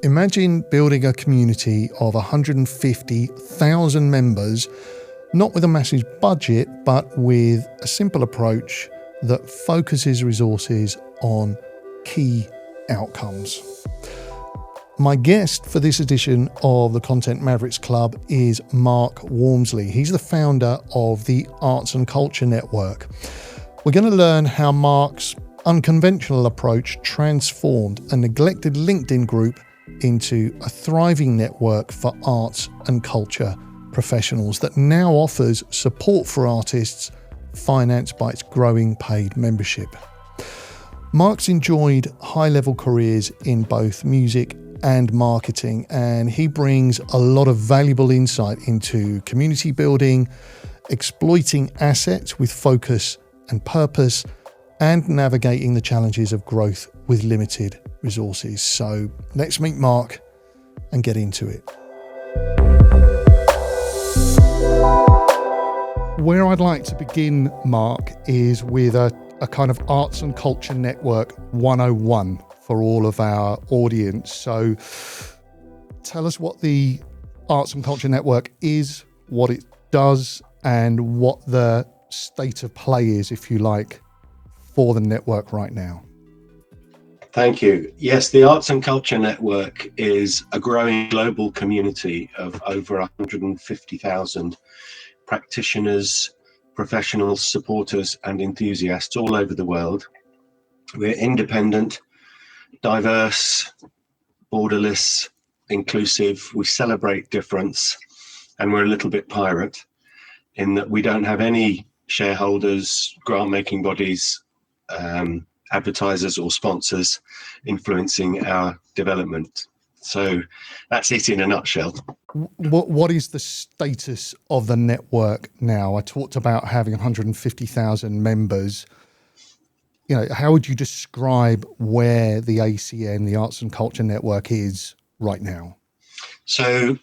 Imagine building a community of 150,000 members, not with a massive budget, but with a simple approach that focuses resources on key outcomes. My guest for this edition of the Content Mavericks Club is Mark Walmsley. He's the founder of the Arts and Culture Network. We're going to learn how Mark's unconventional approach transformed a neglected LinkedIn group into a thriving network for arts and culture professionals that now offers support for artists financed by its growing paid membership. Mark's enjoyed high-level careers in both music and marketing, and he brings a lot of valuable insight into community building, exploiting assets with focus and purpose, and navigating the challenges of growth with limited resources. So let's meet Mark and get into it. Where I'd like to begin, Mark, is with a kind of Arts and Culture Network 101 for all of our audience. So tell us what the Arts and Culture Network is, what it does, and what the state of play is, if you like, for the network right now. Thank you. Yes, the Arts and Culture Network is a growing global community of over 150,000 practitioners, professionals, supporters, and enthusiasts all over the world. We're independent, diverse, borderless, inclusive. We celebrate difference, and we're a little bit pirate in that we don't have any shareholders, grant-making bodies, advertisers or sponsors influencing our development. So that's it in a nutshell. What is the status of the network now? I talked about having 150,000 members. You know, how would you describe where the ACN, the Arts and Culture Network, is right now? So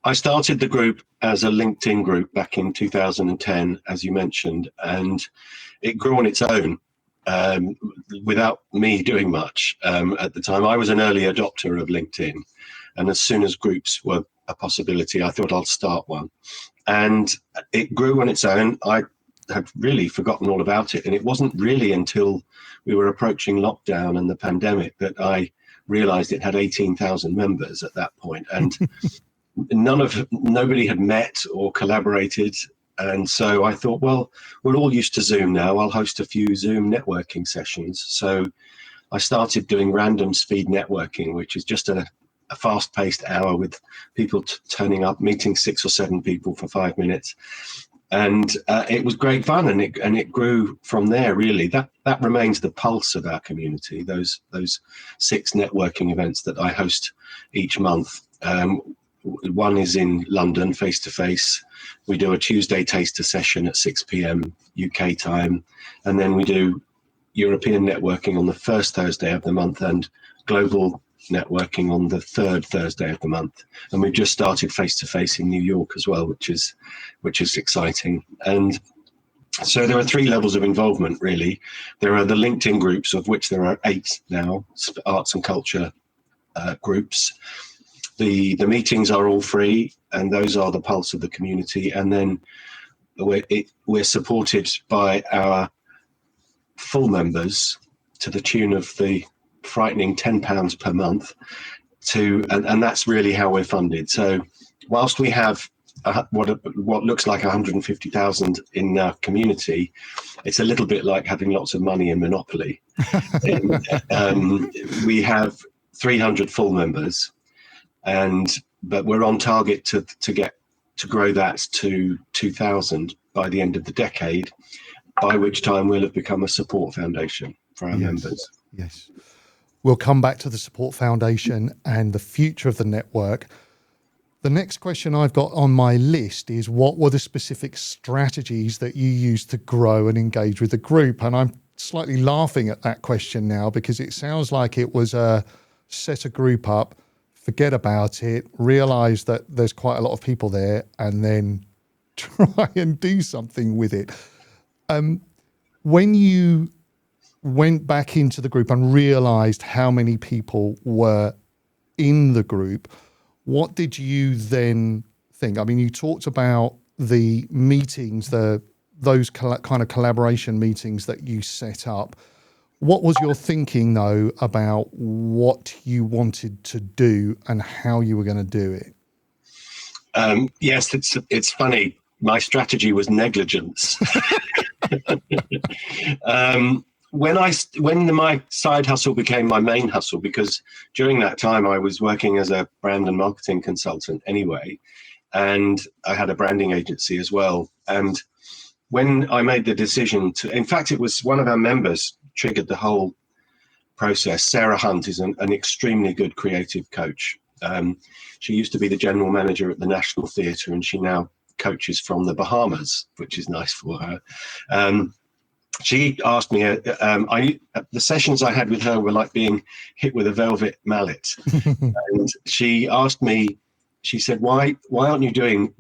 I started the group as a LinkedIn group back in 2010, as you mentioned, and it grew on its own. Without me doing much at the time. I was an early adopter of LinkedIn, and as soon as groups were a possibility, I thought I'll start one. And it grew on its own. I had really forgotten all about it, and it wasn't really until we were approaching lockdown and the pandemic that I realized it had 18,000 members at that point, and nobody had met or collaborated. And so I thought, well, we're all used to Zoom now. I'll host a few Zoom networking sessions. So I started doing random speed networking, which is just a fast-paced hour with people turning up, meeting 6 or 7 people for 5 minutes. And it was great fun, and it grew from there, really. That remains the pulse of our community, those 6 networking events that I host each month. One is in London, face-to-face. We do a Tuesday taster session at 6 p.m. UK time. And then we do European networking on the first Thursday of the month and global networking on the third Thursday of the month. And we've just started face-to-face in New York as well, which is exciting. And so there are 3 levels of involvement, really. There are the LinkedIn groups, of which there are 8 now, arts and culture groups. The meetings are all free, and those are the pulse of the community. And then we're supported by our full members to the tune of the frightening £10 per month. And that's really how we're funded. So whilst we have what looks like 150,000 in our community, it's a little bit like having lots of money in Monopoly. We have 300 full members. But we're on target to grow that to 2,000 by the end of the decade, by which time we'll have become a support foundation for our members. Yes. We'll come back to the support foundation and the future of the network. The next question I've got on my list is, what were the specific strategies that you used to grow and engage with the group? And I'm slightly laughing at that question now, because it sounds like it was set a group up, forget about it, realize that there's quite a lot of people there, and then try and do something with it. When you went back into the group and realized how many people were in the group. What did you then think? I mean, you talked about the meetings, those kind of collaboration meetings that you set up. What was your thinking, though, about what you wanted to do and how you were going to do it? Yes, it's funny. My strategy was negligence. When my side hustle became my main hustle, because during that time I was working as a brand and marketing consultant anyway, and I had a branding agency as well. And when I made the decision to, in fact, it was one of our members triggered the whole process. Sarah Hunt is an extremely good creative coach. She used to be the general manager at the National Theatre, and she now coaches from the Bahamas, which is nice for her. She asked me, the sessions I had with her were like being hit with a velvet mallet. And she asked me, she said, why aren't you doing,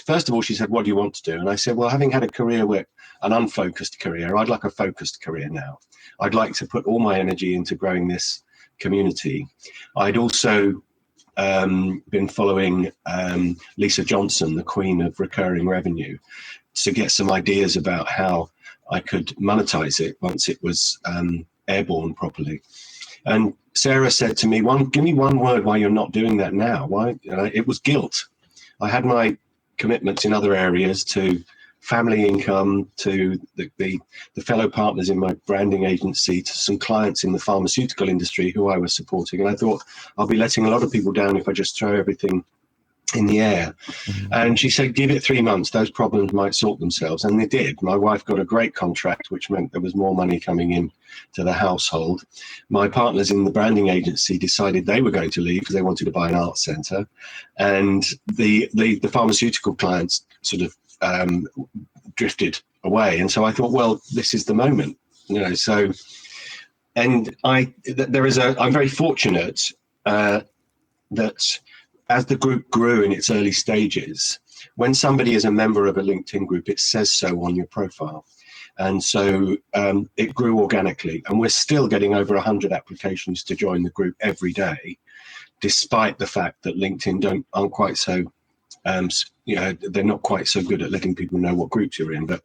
first of all, she said, what do you want to do? And I said, well, having had a career an unfocused career, I'd like a focused career now. I'd like to put all my energy into growing this community. I'd also been following Lisa Johnson, the queen of recurring revenue, to get some ideas about how I could monetize it once it was airborne properly. And Sarah said to me, give me one word why you're not doing that now. Why? It was guilt. I had my commitments in other areas to family income, to the fellow partners in my branding agency, to some clients in the pharmaceutical industry who I was supporting. And I thought, I'll be letting a lot of people down if I just throw everything in the air. And she said, give it 3 months, those problems might sort themselves. And they did. My wife got a great contract, which meant there was more money coming in to the household. My partners in the branding agency decided they were going to leave because they wanted to buy an art centre. And the pharmaceutical clients sort of drifted away. And so I thought, well, this is the moment, so, and I'm very fortunate that as the group grew in its early stages, when somebody is a member of a LinkedIn group, it says so on your profile. And so it grew organically, and we're still getting over 100 applications to join the group every day, despite the fact that LinkedIn aren't quite so, they're not quite so good at letting people know what groups you're in, but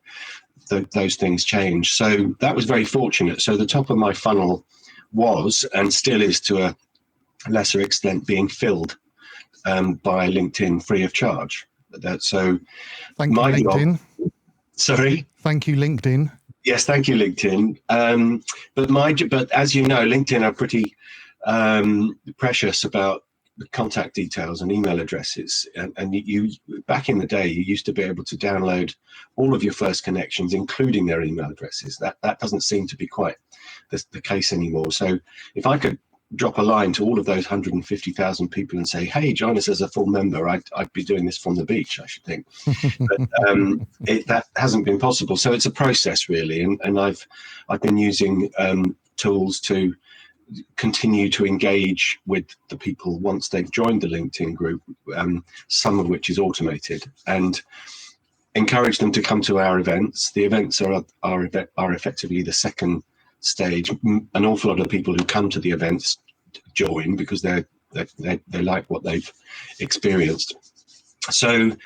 those things change. So that was very fortunate. So the top of my funnel was, and still is to a lesser extent, being filled by LinkedIn free of charge. So thank you, LinkedIn. Sorry? Thank you, LinkedIn. Yes, thank you, LinkedIn. But as you know, LinkedIn are pretty precious about the contact details and email addresses. And you back in the day, you used to be able to download all of your first connections, including their email addresses. That doesn't seem to be quite the case anymore. So if I could drop a line to all of those 150,000 people and say, hey, join us as a full member, I'd be doing this from the beach, I should think. But that hasn't been possible. So it's a process, really. And I've been using tools to continue to engage with the people once they've joined the LinkedIn group, some of which is automated, and encourage them to come to our events. The events are effectively the second stage. An awful lot of people who come to the events join because they like what they've experienced. So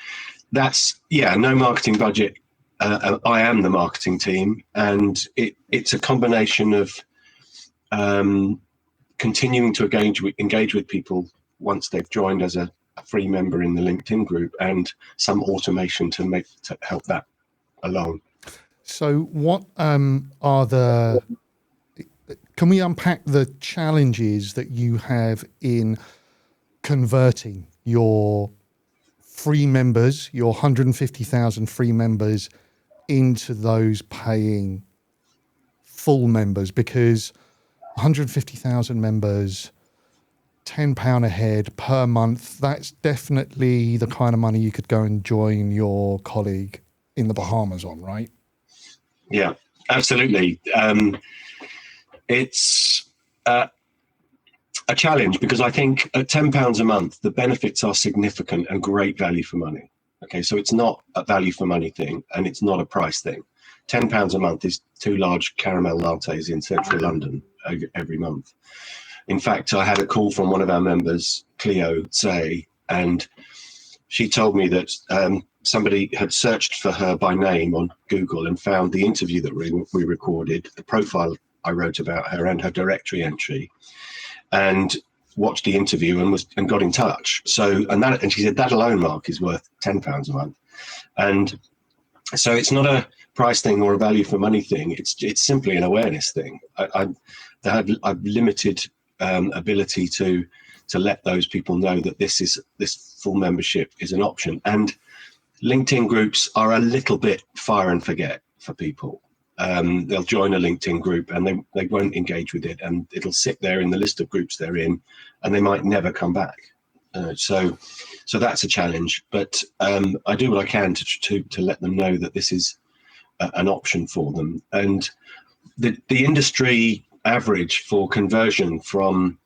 that's, no marketing budget. I am the marketing team, and it's a combination of continuing to engage with people once they've joined as a free member in the LinkedIn group, and some automation to help that along. So what can we unpack the challenges that you have in converting your free members, your 150,000 free members, into those paying full members? Because 150,000 members, £10 a head per month, that's definitely the kind of money you could go and join your colleague in the Bahamas on, right? Yeah, absolutely. It's a challenge because I think at £10 a month, the benefits are significant and great value for money. Okay, so it's not a value for money thing, and it's not a price thing. £10 a month is 2 large caramel lattes in central London every month. In fact, I had a call from one of our members, Cleo Say, and she told me that somebody had searched for her by name on Google and found the interview that we recorded, the profile I wrote about her and her directory entry, and watched the interview and got in touch. So, and she said that alone, Mark, is worth £10 a month. And so it's not a price thing or a value for money thing. It's simply an awareness thing. I've limited ability to let those people know that this full membership is an option. And LinkedIn groups are a little bit fire and forget for people. They'll join a LinkedIn group and they won't engage with it, and it'll sit there in the list of groups they're in, and they might never come back. So that's a challenge. But I do what I can to let them know that this is an option for them. And the industry average for conversion from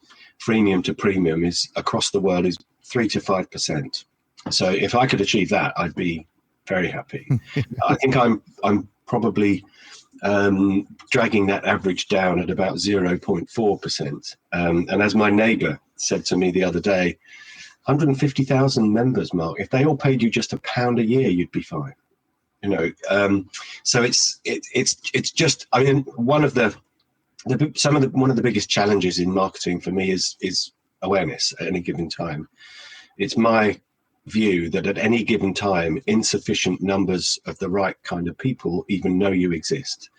freemium to premium is across the world is 3 to 5%. So if I could achieve that, I'd be very happy. I think I'm probably dragging that average down at about 0.4%. And as my neighbour said to me the other day, 150,000 members, Mark, if they all paid you just £1 a year, you'd be fine. You know, so it's just, I mean, one of the biggest challenges in marketing for me is awareness at any given time. It's my view that at any given time, insufficient numbers of the right kind of people even know you exist.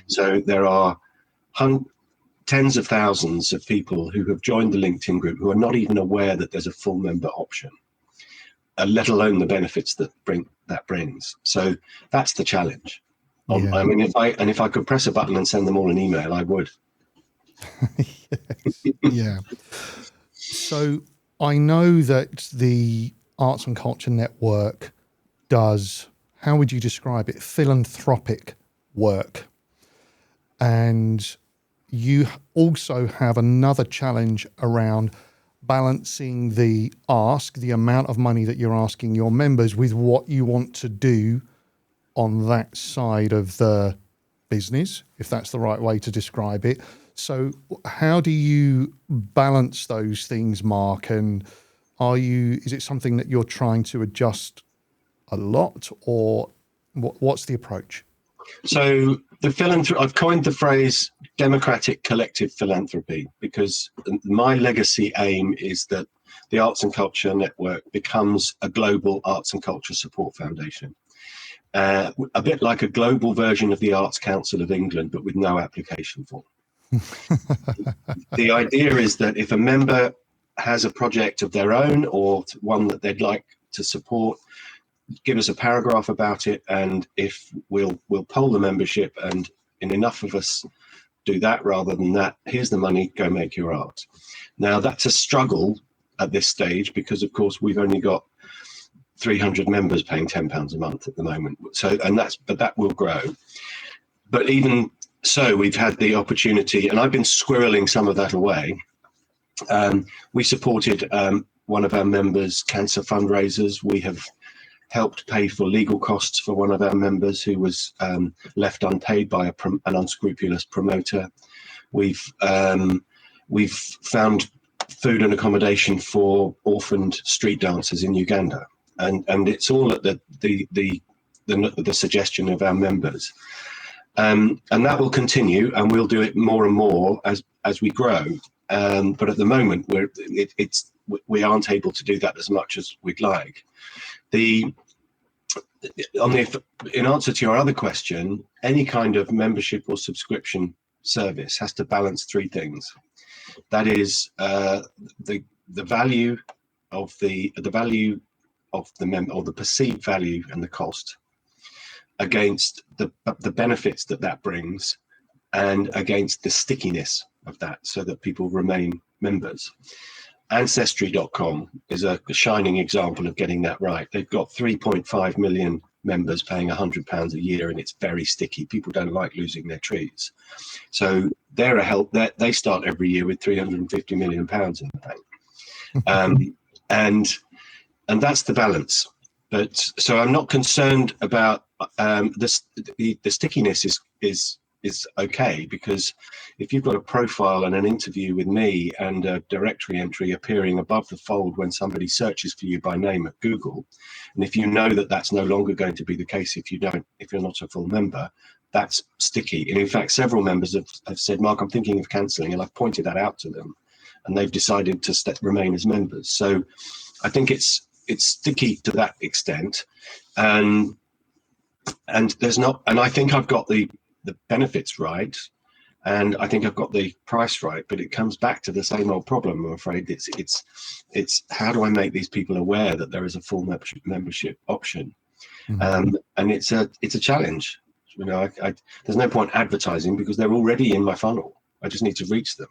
So there are tens of thousands of people who have joined the LinkedIn group who are not even aware that there's a full member option, let alone the benefits that brings. So that's the challenge. Yeah. I mean, if I could press a button and send them all an email, I would. Yes. Yeah. So I know that the Arts and Culture Network does, how would you describe it, philanthropic work. And you also have another challenge around balancing the amount of money that you're asking your members with what you want to do on that side of the business, if that's the right way to describe it. So how do you balance those things, Mark? And is it something that you're trying to adjust a lot, or what's the approach? So I've coined the phrase democratic collective philanthropy because my legacy aim is that the Arts and Culture Network becomes a global arts and culture support foundation. A bit like a global version of the Arts Council of England, but with no application form. The idea is that if a member has a project of their own or one that they'd like to support, give us a paragraph about it, and if we'll poll the membership, and enough of us do that rather than that, here's the money, go make your art. Now that's a struggle at this stage because of course we've only got 300 members paying £10 a month at the moment. So, but that will grow. But even so, we've had the opportunity, and I've been squirreling some of that away. We supported one of our members' cancer fundraisers. We have helped pay for legal costs for one of our members who was left unpaid by an unscrupulous promoter. We've found food and accommodation for orphaned street dancers in Uganda, and it's all at the suggestion of our members. And that will continue, and we'll do it more and more as we grow. But at the moment, we aren't able to do that as much as we'd like. In answer to your other question, any kind of membership or subscription service has to balance three things. That is the value of the member, or the perceived value and the cost, against the benefits that brings, and against the stickiness of that, so that people remain members. Ancestry.com is a shining example of getting that right. They've got 3.5 million members paying £100 a year, and it's very sticky. People don't like losing their trees. So they're a help. They start every year with £350 million in the bank. And that's the balance. But so I'm not concerned about the stickiness is is okay, because if you've got a profile and an interview with me and a directory entry appearing above the fold when somebody searches for you by name at Google, and if you know that that's no longer going to be the case if you're not a full member, that's sticky. And in fact, several members have said, Mark, I'm thinking of cancelling, and I've pointed that out to them, and they've decided to remain as members. So I think it's sticky to that extent, and there's not, and I think I've got the benefits right, and I think I've got the price right, but it comes back to the same old problem. I'm afraid it's how do I make these people aware that there is a full membership option, and it's a challenge. You know, there's no point advertising because they're already in my funnel. I just need to reach them.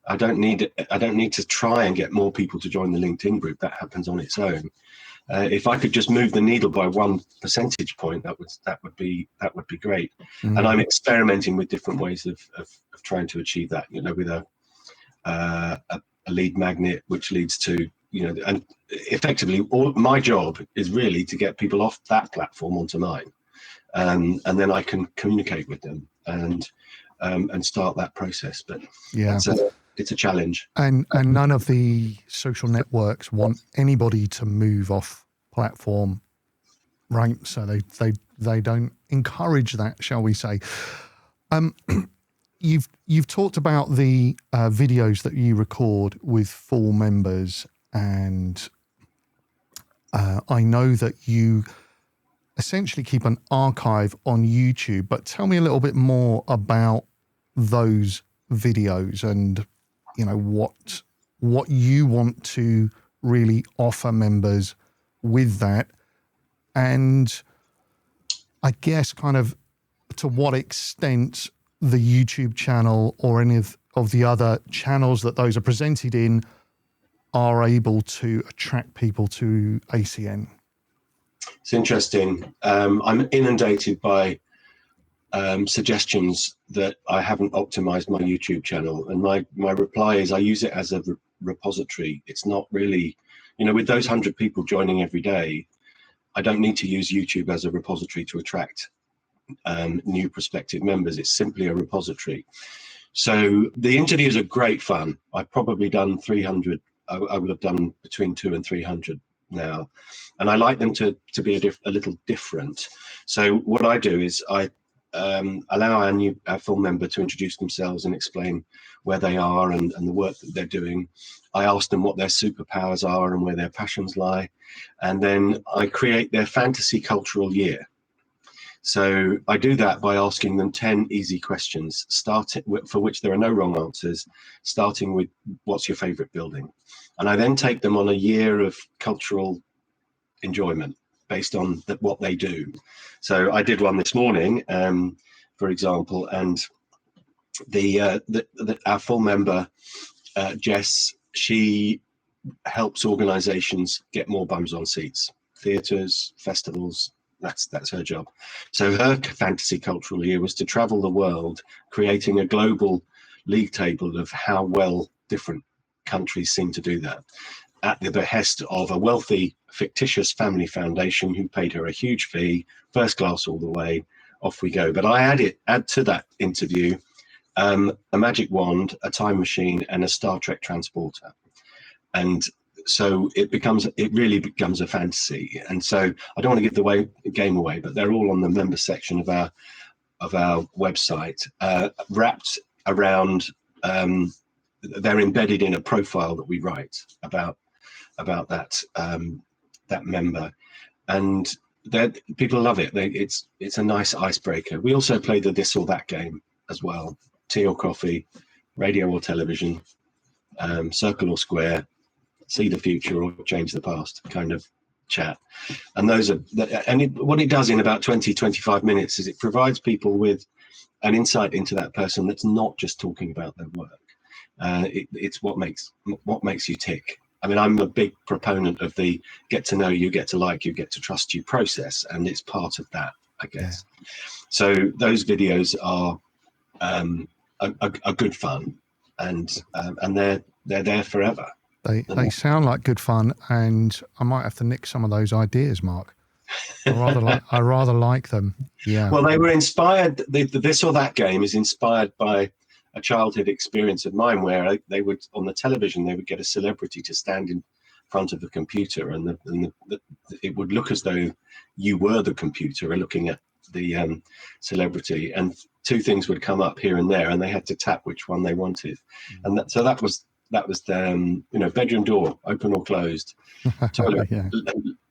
I don't need to try and get more people to join the LinkedIn group. That happens on its own. If I could just move the needle by 1 percentage point, that would be great. And I'm experimenting with different ways of trying to achieve that. You know, with a lead magnet, which leads to, you know, and effectively all my job is really to get people off that platform onto mine, and then I can communicate with them and start that process. But yeah, it's a challenge. And none of the social networks want anybody to move off platform, right? So they don't encourage that, shall we say. You've talked about the videos that you record with full members, and I know that you essentially keep an archive on YouTube, but tell me a little bit more about those videos and, you know, what you want to really offer members with that, and I guess kind of to what extent the YouTube channel or any of the other channels that those are presented in are able to attract people to ACN. It's interesting. I'm inundated by suggestions that I haven't optimized my YouTube channel, and my reply is I use it as a repository. It's not really, you know, with those 100 people joining every day, I don't need to use YouTube as a repository to attract new prospective members. It's simply a repository. So the interviews are great fun. I've probably done 300. I would have done between 200 and 300 now, and I like them to be a little different. So what I do is I allow our full member to introduce themselves and explain where they are and the work that they're doing. I ask them what their superpowers are and where their passions lie, and then I create their fantasy cultural year. So I do that by asking them 10 easy questions, for which there are no wrong answers, starting with what's your favorite building? And I then take them on a year of cultural enjoyment based on what they do. So I did one this morning, for example, and our full member, Jess, she helps organizations get more bums on seats, theaters, festivals. That's her job. So her fantasy cultural year was to travel the world, creating a global league table of how well different countries seem to do that, at the behest of a wealthy fictitious family foundation who paid her a huge fee, first class all the way. Off we go. But I add to that interview a magic wand, a time machine, and a Star Trek transporter, and so it really becomes a fantasy. And so I don't want to give the game away, but they're all on the member section of our website, wrapped around. They're embedded in a profile that we write about that member, and people love it. It's a nice icebreaker. We also play the this or that game as well: tea or coffee, radio or television, circle or square, see the future or change the past kind of chat. And what it does in about 20-25 minutes is it provides people with an insight into that person that's not just talking about their work. It's what makes you tick. I mean, I'm a big proponent of the get to know you, get to like you, get to trust you process, and it's part of that, I guess. Yeah. So those videos are a good fun, and they're there forever. They sound like good fun, and I might have to nick some of those ideas, Mark. I rather like them. Yeah. Well, they were inspired. This or that game is inspired by a childhood experience of mine, where they would, on the television, they would get a celebrity to stand in front of the computer, and it would look as though you were the computer and looking at the celebrity, and two things would come up here and there, and they had to tap which one they wanted, and so that was the bedroom door open or closed, toilet Yeah.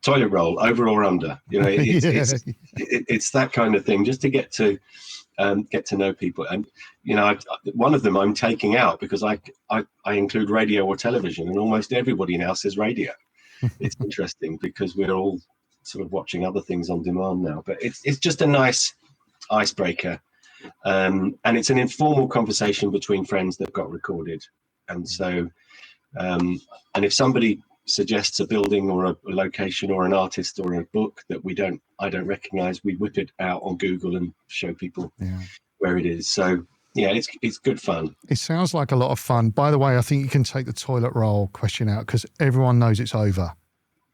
toilet roll over or under. It's that kind of thing, just to get to know people. And one of them I'm taking out because I include radio or television, and almost everybody now says radio. It's interesting because we're all sort of watching other things on demand now, but it's just a nice icebreaker, and it's an informal conversation between friends that got recorded. And so and if somebody suggests a building or a location or an artist or a book that I don't recognize, we whip it out on Google and show people where it is. So yeah, it's good fun. It sounds like a lot of fun. By the way, I think you can take the toilet roll question out because everyone knows it's over.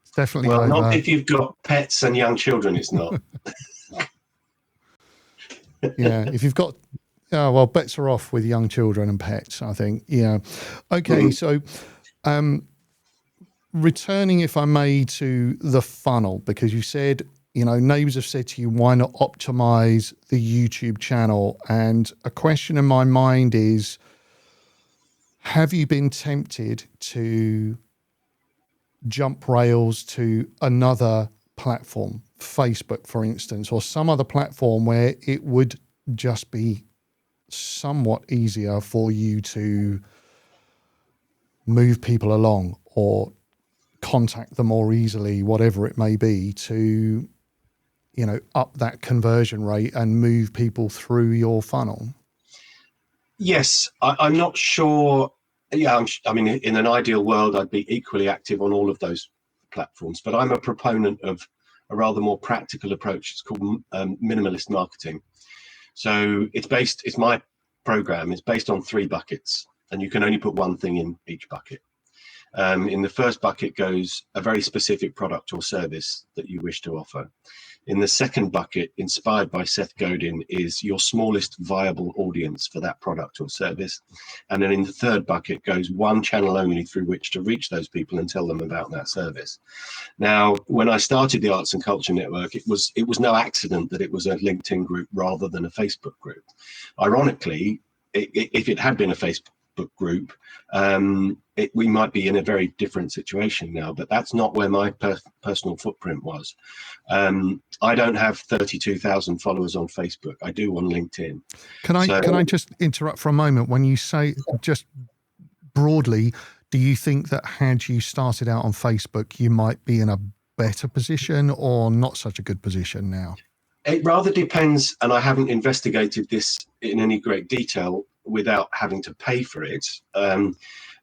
It's definitely over. Not if you've got pets and young children, it's not. Yeah, if you've got bets are off with young children and pets, I think. Yeah. Okay, so returning, if I may, to the funnel, because you said, neighbors have said to you, why not optimize the YouTube channel? And a question in my mind is, have you been tempted to jump rails to another platform, Facebook, for instance, or some other platform where it would just be somewhat easier for you to move people along or contact them more easily, whatever it may be, to up that conversion rate and move people through your funnel? Yes, I'm not sure. Yeah, I mean, in an ideal world, I'd be equally active on all of those platforms, but I'm a proponent of a rather more practical approach. It's called minimalist marketing. So my program is based on 3 buckets, and you can only put one thing in each bucket. In the first bucket goes a very specific product or service that you wish to offer. In the second bucket, inspired by Seth Godin, is your smallest viable audience for that product or service. And then in the third bucket goes one channel only through which to reach those people and tell them about that service. Now, when I started the Arts and Culture Network, it was no accident that it was a LinkedIn group rather than a Facebook group. Ironically, if it had been a Facebook group, we might be in a very different situation now, but that's not where my personal footprint was. I don't have 32,000 followers on Facebook. I do on LinkedIn. Can I just interrupt for a moment? When you say, just broadly, do you think that had you started out on Facebook, you might be in a better position or not such a good position now? It rather depends, and I haven't investigated this in any great detail without having to pay for it.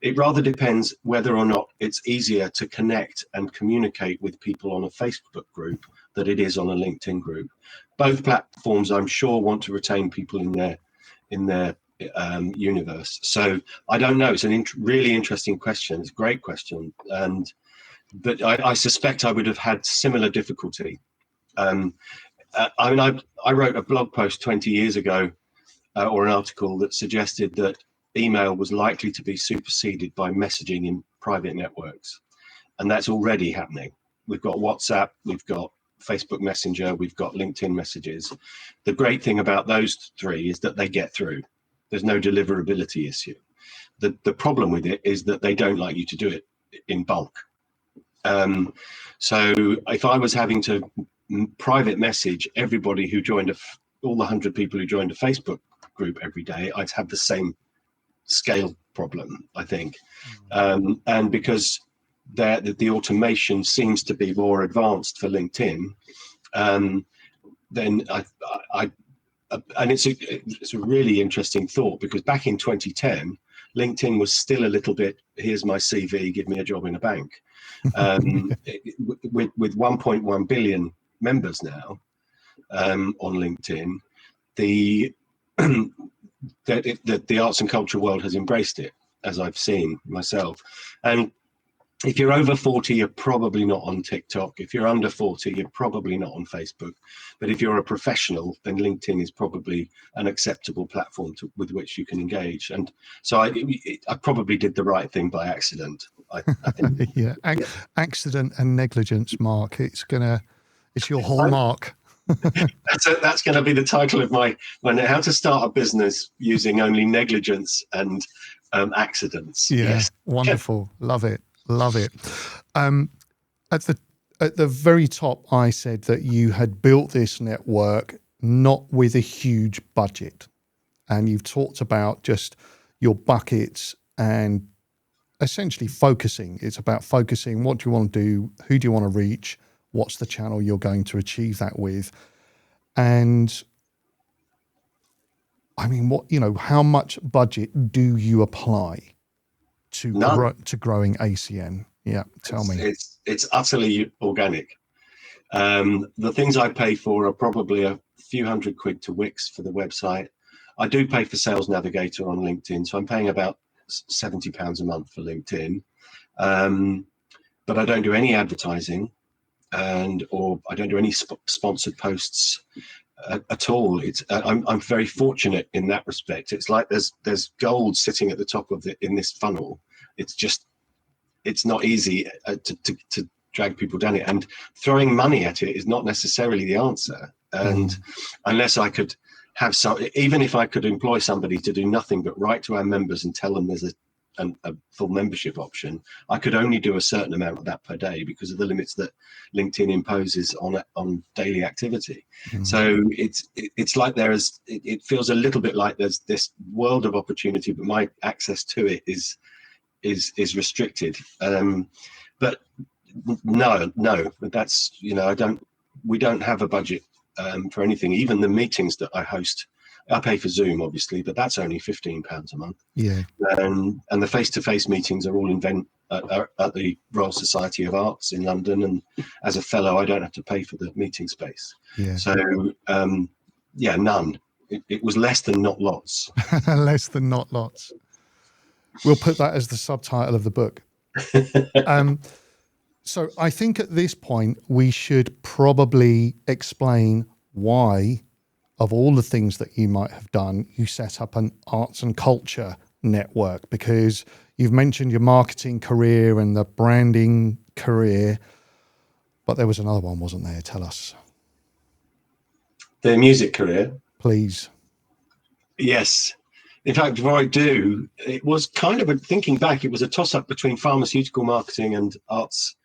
It rather depends whether or not it's easier to connect and communicate with people on a Facebook group than it is on a LinkedIn group. Both platforms, I'm sure, want to retain people in their universe. So I don't know. It's a really interesting question. It's a great question, but I suspect I would have had similar difficulty. I wrote a blog post 20 years ago, or an article that suggested that email was likely to be superseded by messaging in private networks. And that's already happening. We've got WhatsApp, we've got Facebook Messenger, we've got LinkedIn messages. The great thing about those 3 is that they get through. There's no deliverability issue. The problem with it is that they don't like you to do it in bulk. So if I was having to private message everybody who joined all the 100 people who joined a Facebook group every day, I'd have the same scale problem, I think. And because the automation seems to be more advanced for LinkedIn, then and it's a really interesting thought, because back in 2010, LinkedIn was still a little bit, here's my CV, give me a job in a bank. With 1.1 billion members now on LinkedIn, the arts and culture world has embraced it, as I've seen myself. And if you're over 40, you're probably not on TikTok. If you're under 40, you're probably not on Facebook. But if you're a professional, then LinkedIn is probably an acceptable platform with which you can engage. And so I probably did the right thing by accident. I think. Yeah. Yeah. Accident and negligence, Mark. It's your hallmark. That's going to be the title of my how to start a business using only negligence and accidents. Yeah. Yes. Wonderful. Love it. Love it. At the very top, I said that you had built this network not with a huge budget, and you've talked about just your buckets and essentially focusing. It's about focusing. What do you want to do? Who do you want to reach? What's the channel you're going to achieve that with? And I mean, how much budget do you apply to growing ACN? Yeah, tell me. It's utterly organic. The things I pay for are probably a few £100 to Wix for the website. I do pay for Sales Navigator on LinkedIn, so I'm paying about £70 a month for LinkedIn. But I don't do any advertising, or I don't do any sponsored posts at all. I'm very fortunate in that respect. It's like there's gold sitting at the top of in this funnel. It's not easy to drag people down it, and throwing money at it is not necessarily the answer. And unless I could have even if I could employ somebody to do nothing but write to our members and tell them there's a full membership option, I could only do a certain amount of that per day because of the limits that LinkedIn imposes on daily activity. So it's like it feels a little bit like there's this world of opportunity, but my access to it is restricted. But no, that's, we don't have a budget for anything. Even the meetings that I host, I pay for Zoom, obviously, but that's only £15 a month. Yeah. And the face-to-face meetings are all at the Royal Society of Arts in London. And as a fellow, I don't have to pay for the meeting space. Yeah. So, none. It was less than not lots. Less than not lots. We'll put that as the subtitle of the book. So I think at this point, we should probably explain why, of all the things that you might have done, you set up an arts and culture network, because you've mentioned your marketing career and the branding career, but there was another one, wasn't there? Tell us. The music career. Please. Yes. In fact, before I do, it was kind of thinking back, it was a toss-up between pharmaceutical marketing and arts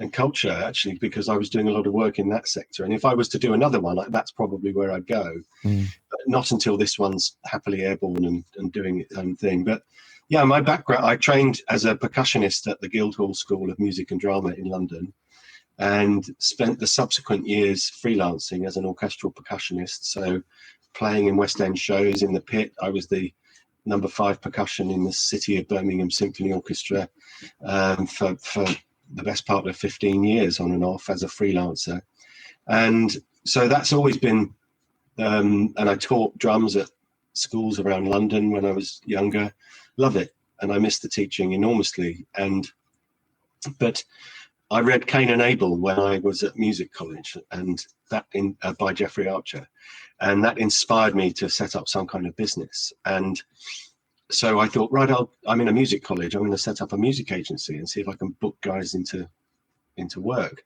and culture, actually, because I was doing a lot of work in that sector. And if I was to do another one, that's probably where I'd go. But not until this one's happily airborne and doing its own thing. But yeah, my background, I trained as a percussionist at the Guildhall School of Music and Drama in London, and spent the subsequent years freelancing as an orchestral percussionist. So playing in West End shows in the pit. I was the number 5 percussion in the City of Birmingham Symphony Orchestra for the best part of 15 years on and off as a freelancer. And so that's always been, and I taught drums at schools around London when I was younger. Love it. And I miss the teaching enormously. But I read Cain and Abel when I was at music college, and that by Jeffrey Archer. And that inspired me to set up some kind of business. And so I thought, right, I'm in a music college. I'm going to set up a music agency and see if I can book guys into work.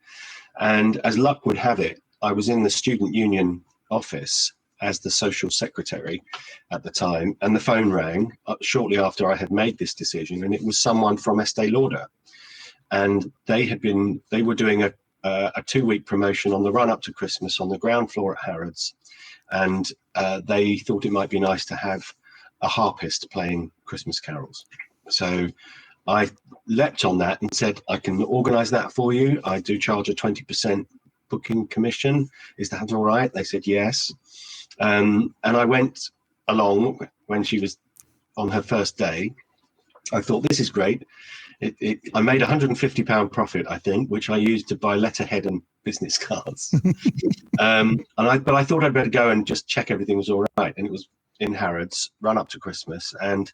And as luck would have it, I was in the student union office as the social secretary at the time, and the phone rang shortly after I had made this decision, and it was someone from Estee Lauder, and they were doing a 2-week promotion on the run up to Christmas on the ground floor at Harrods, and they thought it might be nice to have a harpist playing Christmas carols. So I leapt on that and said, I can organize that for you. I do charge a 20% booking commission. Is that all right? They said yes. And I went along when she was on her first day. I thought, this is great. I made £150 profit, I think, which I used to buy letterhead and business cards. But I thought I'd better go and just check everything was all right. And it was in Harrods, run up to Christmas. And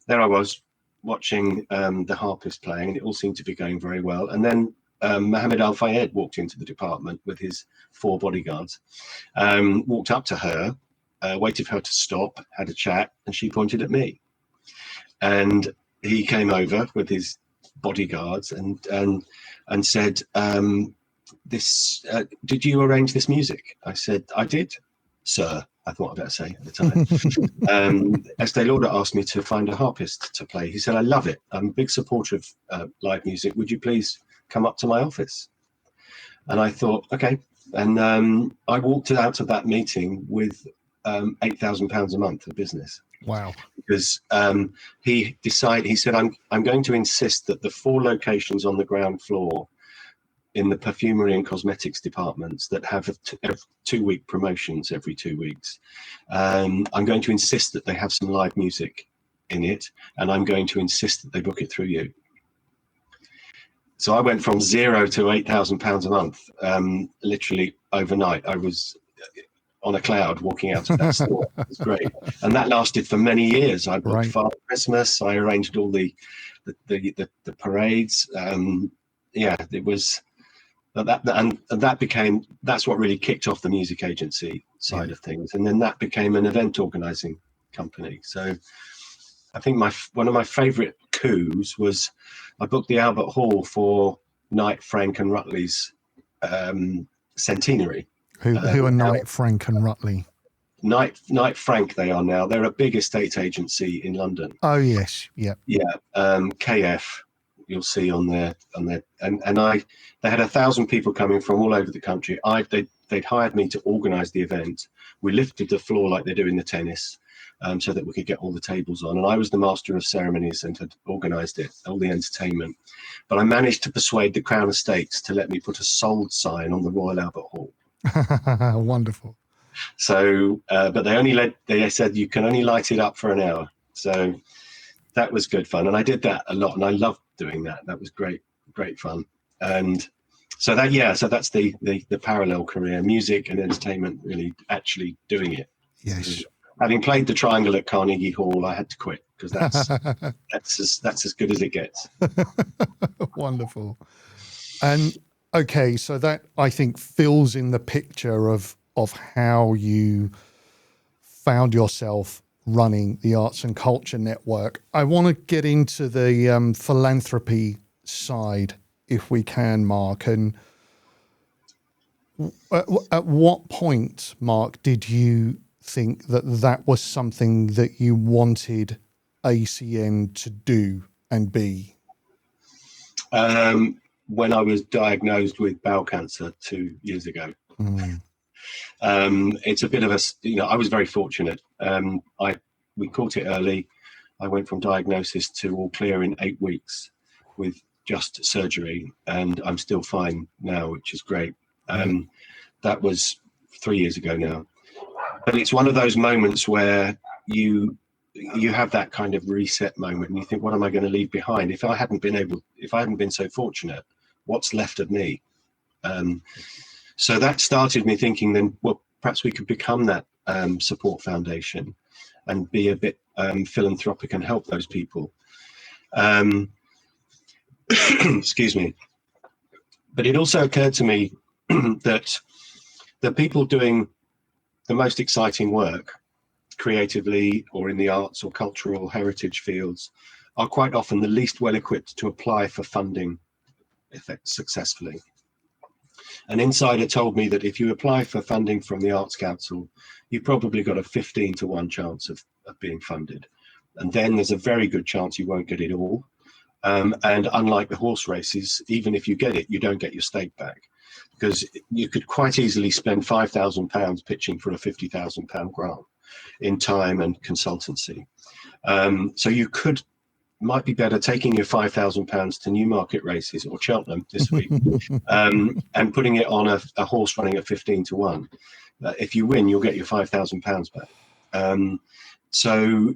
there I was watching the harpist playing, and it all seemed to be going very well. And then Mohammed Al Fayed walked into the department with his 4 bodyguards, walked up to her, waited for her to stop, had a chat, and she pointed at me. And he came over with his bodyguards and said, did you arrange this music? I said, I did, sir. I thought I'd better say at the time. Estee Lauder asked me to find a harpist to play. He said, I love it. I'm a big supporter of live music. Would you please come up to my office? And I thought, okay. And I walked out of that meeting with £8,000 a month of business. Wow. Because he said, I'm going to insist that the 4 locations on the ground floor in the perfumery and cosmetics departments that have 2-week promotions every 2 weeks, I'm going to insist that they have some live music in it, and I'm going to insist that they book it through you. So I went from 0 to £8,000 a month, literally overnight. I was on a cloud walking out of that store. It was great. And that lasted for many years. I booked Father Christmas. I arranged all the parades. It was that's what really kicked off the music agency side of things. And then that became an event organizing company. So I think one of my favorite coups was I booked the Albert Hall for Knight, Frank and Rutley's centenary. Who are Knight, Frank and Rutley? Knight Frank they are now. They're a big estate agency in London. Oh yes, yeah. Yeah. KF you'll see on there and they had 1,000 people coming from all over the country. They'd hired me to organize the event. We lifted the floor like they do in the tennis, so that we could get all the tables on. And I was the master of ceremonies and had organized it, all the entertainment. But I managed to persuade the Crown Estates to let me put a sold sign on the Royal Albert Hall. Wonderful. So, but they said you can only light it up for an hour. So that was good fun. And I did that a lot, and I loved doing that. That was great fun. And so that's the parallel career, music and entertainment, really actually doing it. Yes. So, having played the Triangle at Carnegie Hall, I had to quit because that's as good as it gets. Wonderful. And okay, so that I think fills in the picture of how you found yourself running the Arts and Culture Network. I want to get into the philanthropy side, if we can, Mark. And at what point, Mark, did you think that was something that you wanted ACN to do and be? When I was diagnosed with bowel cancer 2 years ago. It's a bit of I was very fortunate. We caught it early. I went from diagnosis to all clear in 8 weeks with just surgery, and I'm still fine now, which is great. That was 3 years ago now. But it's one of those moments where you have that kind of reset moment, and you think, what am I going to leave behind? If I hadn't been so fortunate, what's left of me? So that started me thinking then, well, perhaps we could become that support foundation and be a bit philanthropic and help those people. Excuse me. But it also occurred to me that the people doing the most exciting work creatively or in the arts or cultural heritage fields are quite often the least well equipped to apply for funding successfully. An insider told me that if you apply for funding from the Arts Council, you've probably got a 15 to 1 chance of being funded. And then there's a very good chance you won't get it all. And unlike the horse races, even if you get it, you don't get your stake back, because you could quite easily spend £5,000 pitching for a £50,000 grant in time and consultancy. So you might be better taking your £5,000 to Newmarket races or Cheltenham this week and putting it on a horse running at 15 to 1. If you win, you'll get your £5,000 back. So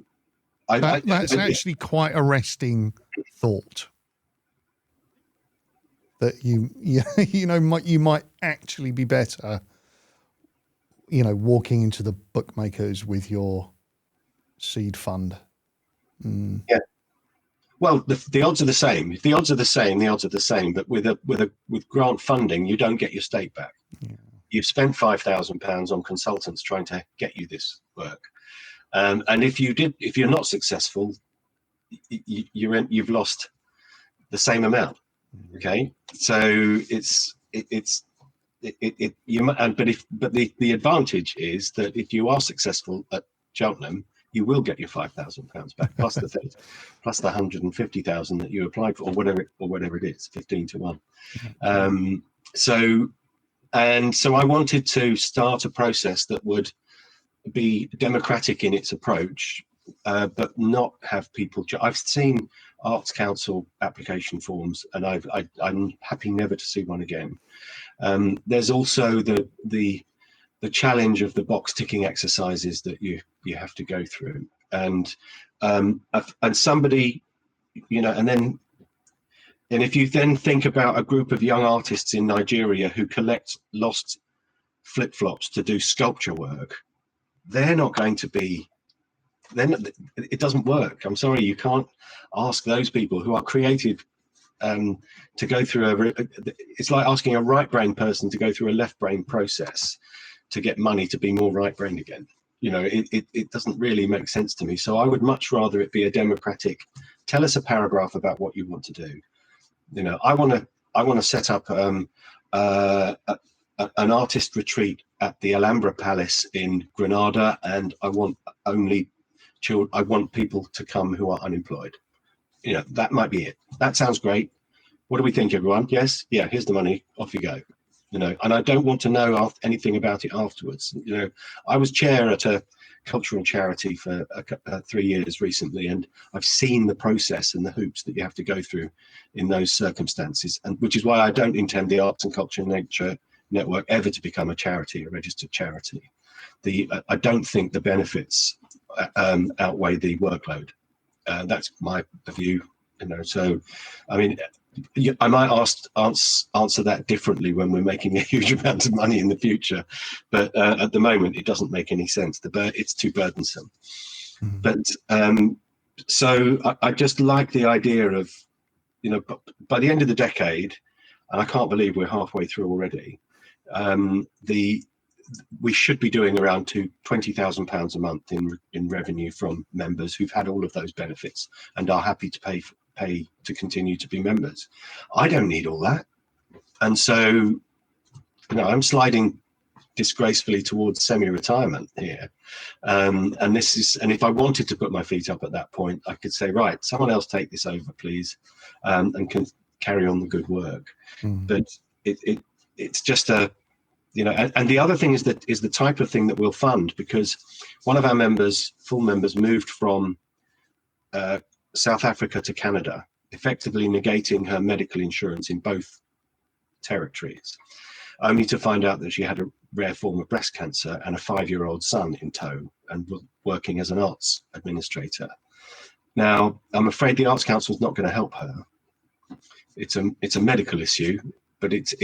that's actually quite a resting thought. That you might actually be better, walking into the bookmakers with your seed fund. Yeah. Well, the odds are the same. If the odds are the same, the odds are the same. But with grant funding, you don't get your stake back. Yeah. You've spent £5,000 on consultants trying to get you this work, and if you're not successful, you've lost the same amount. Okay, so the advantage is that if you are successful at Cheltenham, you will get your £5,000 back plus the 150,000 that you applied for, or whatever it is, 15 to 1. So I wanted to start a process that would be democratic in its approach, but not have people. I've seen Arts Council application forms, and I'm happy never to see one again. There's also the challenge of the box ticking exercises that you have to go through, and somebody, and if you then think about a group of young artists in Nigeria who collect lost flip-flops to do sculpture work, they're not going to be. Then it doesn't work. I'm sorry, you can't ask those people who are creative to go through it's like asking a right brain person to go through a left brain process to get money to be more right brained again. It doesn't really make sense to me. So I would much rather it be a democratic, tell us a paragraph about what you want to do. I want to set up an artist retreat at the Alhambra Palace in Granada, and I want people to come who are unemployed. That might be it. That sounds great. What do we think, everyone? Yes? Yeah, here's the money. Off you go. And I don't want to know anything about it afterwards. I was chair at a cultural charity for 3 years recently, and I've seen the process and the hoops that you have to go through in those circumstances, and which is why I don't intend the Arts and Culture Nature Network ever to become a charity, a registered charity. I don't think the benefits outweigh the workload. That's my view. So I mean, I might answer that differently when we're making a huge amount of money in the future, but at the moment it doesn't make any sense. It's too burdensome. But so I just like the idea of, by the end of the decade, and I can't believe we're halfway through already, we should be doing around £20,000 a month in revenue from members who've had all of those benefits and are happy to pay to continue to be members. I don't need all that, and so I'm sliding disgracefully towards semi-retirement here, and if I wanted to put my feet up at that point, I could say, right, someone else take this over, please, and can carry on the good work. But it's just and the other thing is the type of thing that we'll fund, because one of our full members moved from South Africa to Canada, effectively negating her medical insurance in both territories, only to find out that she had a rare form of breast cancer and a 5-year-old son in tow, and was working as an arts administrator. Now, I'm afraid the Arts Council is not going to help her. It's a medical issue, but it's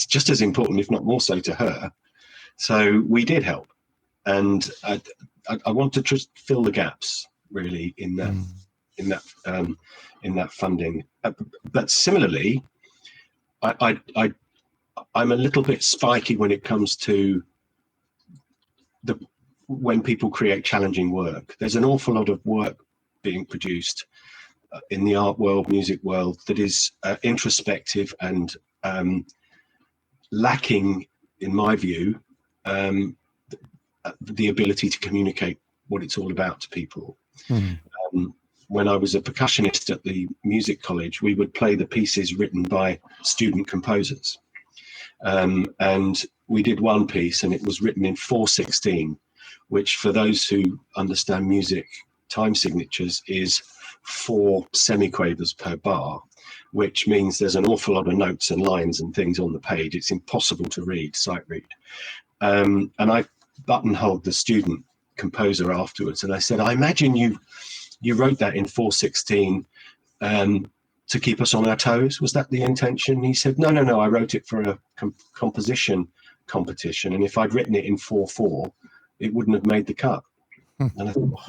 just as important, if not more so, to her. So we did help, and I want to just fill the gaps really in that funding. But similarly, I'm a little bit spiky when it comes to when people create challenging work. There's an awful lot of work being produced in the art world, music world, that is introspective and lacking, in my view, the ability to communicate what it's all about to people. When I was a percussionist at the music college, we would play the pieces written by student composers. And we did one piece, and it was written in 4/16, which, for those who understand music time signatures, is 4 semiquavers per bar, which means there's an awful lot of notes and lines and things on the page. It's impossible to sight read. And I buttonholed the student composer afterwards, and I said, I imagine you wrote that in 4/16 to keep us on our toes. Was that the intention? He said, no, I wrote it for a composition competition, and if I'd written it in 4/4, it wouldn't have made the cut. And I thought,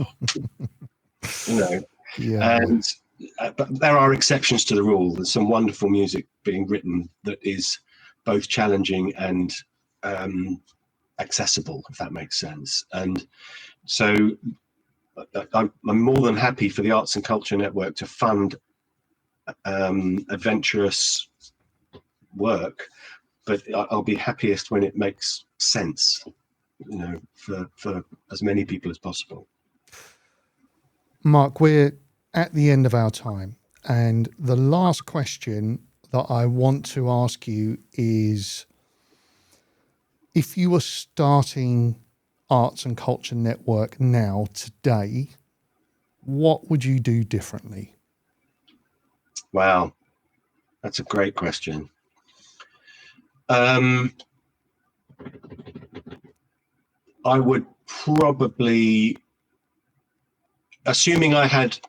Yeah. but there are exceptions to the rule. There's some wonderful music being written that is both challenging and accessible, if that makes sense. And so I'm more than happy for the Arts and Culture Network to fund adventurous work, but I'll be happiest when it makes sense, for as many people as possible. Mark, we're at the end of our time, and the last question that I want to ask you is, if you were starting Arts and Culture Network now, today, what would you do differently? Wow, that's a great question. I would probably, assuming I had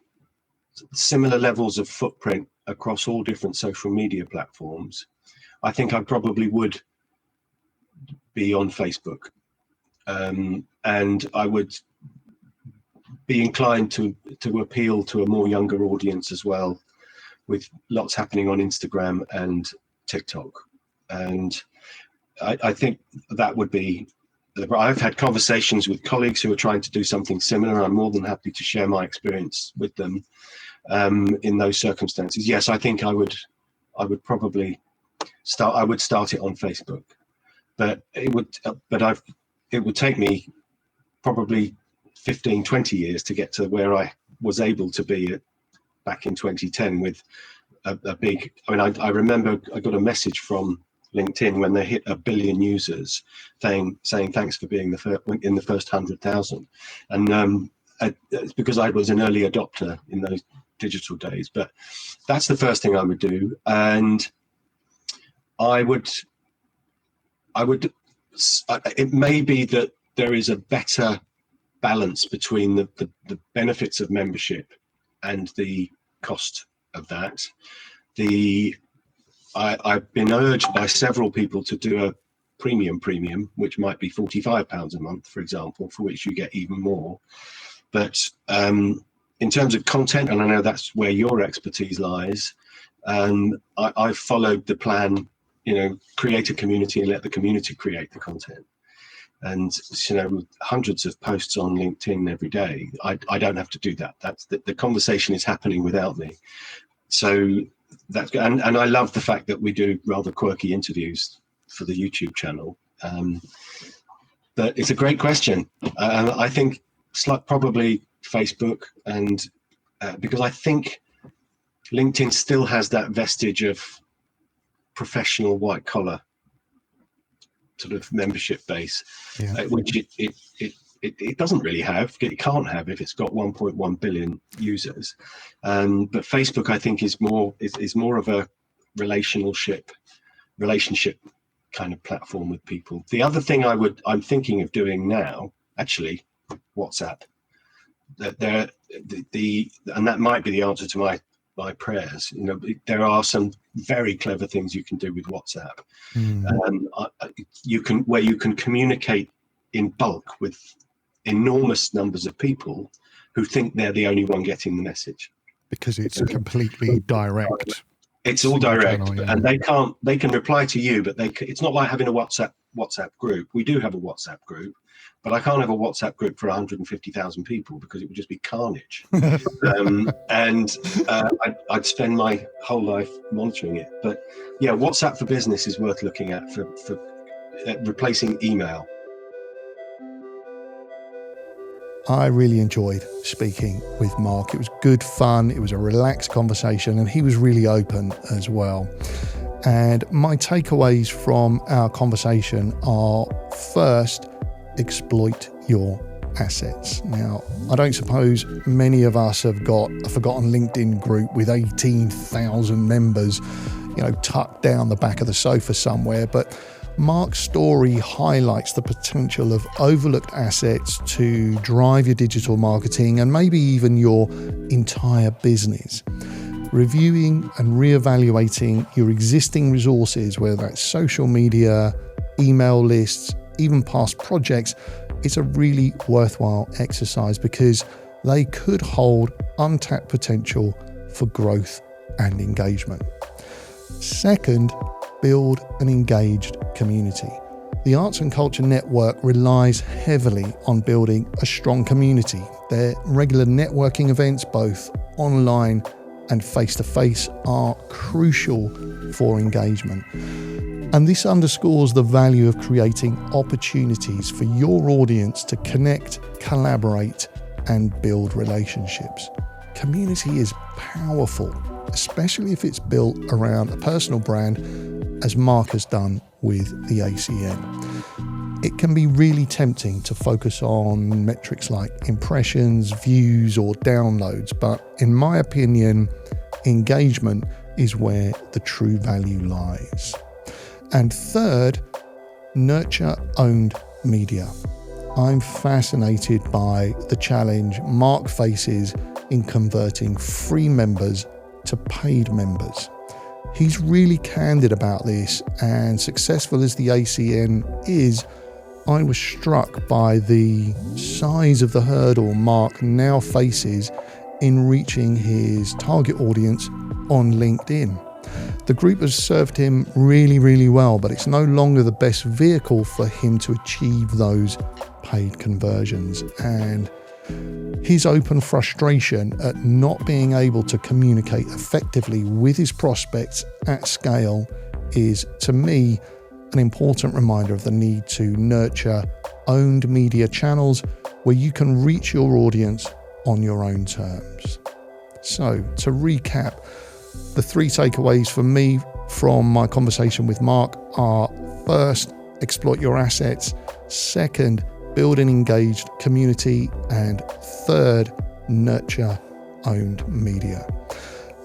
similar levels of footprint across all different social media platforms, I think I probably would be on Facebook. And I would be inclined to appeal to a more younger audience as well, with lots happening on Instagram and TikTok. And I think that would be, I've had conversations with colleagues who are trying to do something similar. I'm more than happy to share my experience with them in those circumstances. Yes, I think I would probably start it on Facebook, but it would take me probably 15, 20 years to get to where I was able to be back in 2010 with a big, I remember I got a message from LinkedIn when they hit 1 billion users saying thanks for being in the first 100,000. And it's because I was an early adopter in those digital days. But that's the first thing I would do. And it may be that there is a better balance between the benefits of membership and the cost of that. I've been urged by several people to do a premium, which might be £45 a month, for example, for which you get even more. But in terms of content, and I know that's where your expertise lies, I've followed the plan, create a community and let the community create the content. And hundreds of posts on LinkedIn every day. I don't have to do that. That's the conversation is happening without me. So that's good. And I love the fact that we do rather quirky interviews for the YouTube channel. But it's a great question. I think probably Facebook, and because I think LinkedIn still has that vestige of professional white collar sort of membership base, which it doesn't really have. It can't have if it's got 1.1 billion users. But Facebook, I think, is more of a relationship kind of platform with people. The other thing I'm thinking of doing now, actually, WhatsApp. And that might be the answer to my prayers. There are some very clever things you can do with WhatsApp. You can communicate in bulk with enormous numbers of people who think they're the only one getting the message, because it's completely direct. It's all direct, and they can reply to you, but it's not like having a WhatsApp group. We do have a WhatsApp group, but I can't have a WhatsApp group for 150,000 people because it would just be carnage. I'd spend my whole life monitoring it. But yeah, WhatsApp for Business is worth looking at for replacing email. I really enjoyed speaking with Mark. It was good fun. It was a relaxed conversation, and he was really open as well. And my takeaways from our conversation are, first, exploit your assets. Now, I don't suppose many of us have got a forgotten LinkedIn group with 18,000 members, tucked down the back of the sofa somewhere, but Mark's story highlights the potential of overlooked assets to drive your digital marketing and maybe even your entire business. Reviewing and reevaluating your existing resources, whether that's social media, email lists, even past projects, it's a really worthwhile exercise because they could hold untapped potential for growth and engagement. Second, build an engaged community. The Arts and Culture Network relies heavily on building a strong community. Their regular networking events, both online and face-to-face, are crucial for engagement. And this underscores the value of creating opportunities for your audience to connect, collaborate, and build relationships. Community is powerful, especially if it's built around a personal brand, as Mark has done with the ACN. It can be really tempting to focus on metrics like impressions, views, or downloads, but in my opinion, engagement is where the true value lies. And third, nurture owned media. I'm fascinated by the challenge Mark faces in converting free members to paid members. He's really candid about this, and successful as the ACN is, I was struck by the size of the hurdle Mark now faces in reaching his target audience on LinkedIn. The group has served him really well, but it's no longer the best vehicle for him to achieve those paid conversions. And his open frustration at not being able to communicate effectively with his prospects at scale is, to me, an important reminder of the need to nurture owned media channels where you can reach your audience on your own terms. So, to recap, the three takeaways for me from my conversation with Mark are: first, exploit your assets; second, build an engaged community; and third, nurture owned media.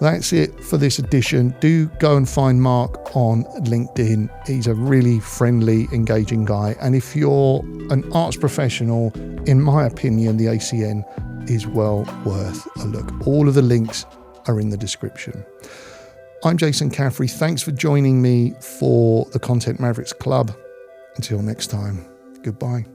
That's it for this edition. Do go and find Mark on LinkedIn. He's a really friendly, engaging guy. And if you're an arts professional, in my opinion, the ACN is well worth a look. All of the links are in the description. I'm Jason Caffrey. Thanks for joining me for the Content Mavericks Club. Until next time, goodbye.